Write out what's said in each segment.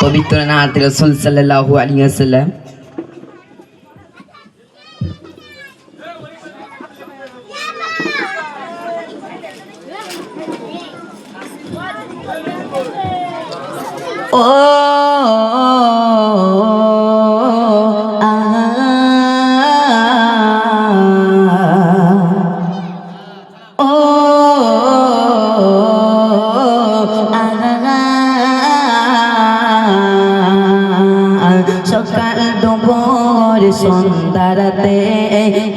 পবিত্র নাত রাসূল সাল্লাল্লাহু আলাইহি ওয়াসাল্লাম। ও সকাল দুপুর সন্ধ্যারাতে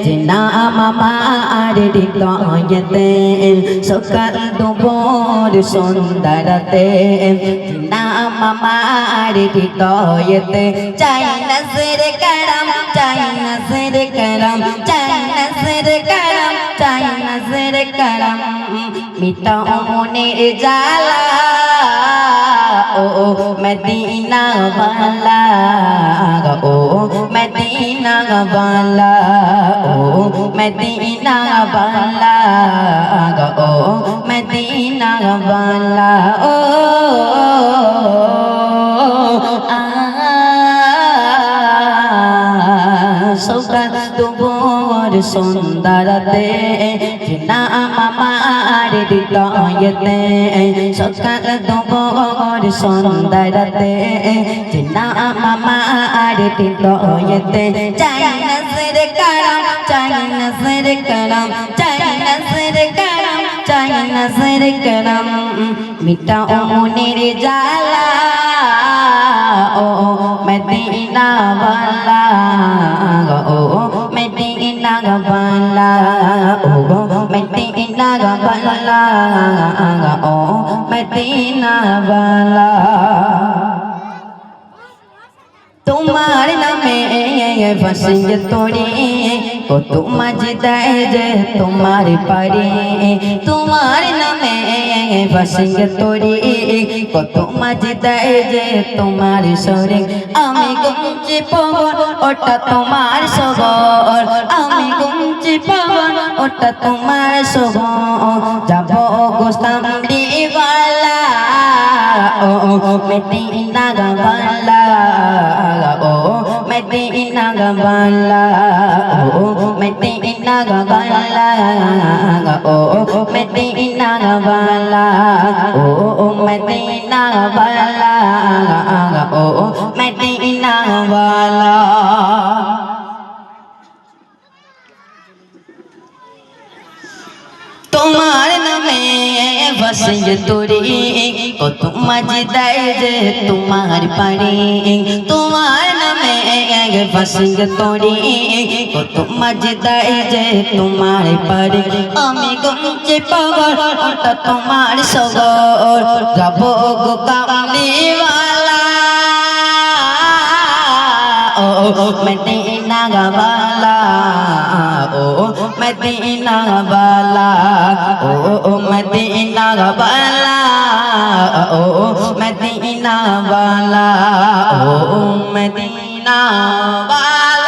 যে নাম আমার হৃদয়েতে, সকাল দুপুর সন্ধ্যারাতে যে নাম আমার হৃদয়েতে, চাই নজর করম, চাই নজর করম, চাই নজর করম, চাই নজর করম, মিটাও মনের জ্বালা ও মদিনা वाला, ओ मदीना वाला, ओ मदीना वाला, ओ मदीना वाला, ओ সকাল দুপুর সন্ধ্যারাতে নাম আমার হৃদয়েতে, সকাল দুপুর সন্ধ্যারাতে নাম আমার হৃদয়েতে, চাই নজর করম, চাই নজর করম, চাই নজর করম, চাই নজর করম, মিটাও মনের জ্বালা ও মদিনা वाला, ओ मदीना वाला, ओ मदीना वाला, ओ मदीना वाला। তোমার নামে বসিয়ে তোরে কত মজদায় যে তোমার পারে, তোমার নামে বসিয়ে তোরে কত মজদায় যে তোমার সরে, আমি গুমচি পবন ওটা তোমার সবর, আমি গুমচি পবন ওটা তোমার সবর, যাব গোস্তামরি वाला, ओ मदीना वाला, ओ मदीना वाला, ओ मदीना वाला, ओ मदीना वाला, ओ मदीना वाला, ओ मदीना वाला। তোমার নামে বসিয়ে তোরে কত মজদায় যে তোমার পারে, তোমার নামে বসিয়ে তোরে কত মজদায় যে তোমার পারে, আমি গুমচে পাগল ওটা তোমার সগর, যাব গো কামলি वाला, ओ मदीना वाला, ओ मदीना वाला, ओ मदीना वाला, ओ मदीना वाला, ओ मदीना वाला।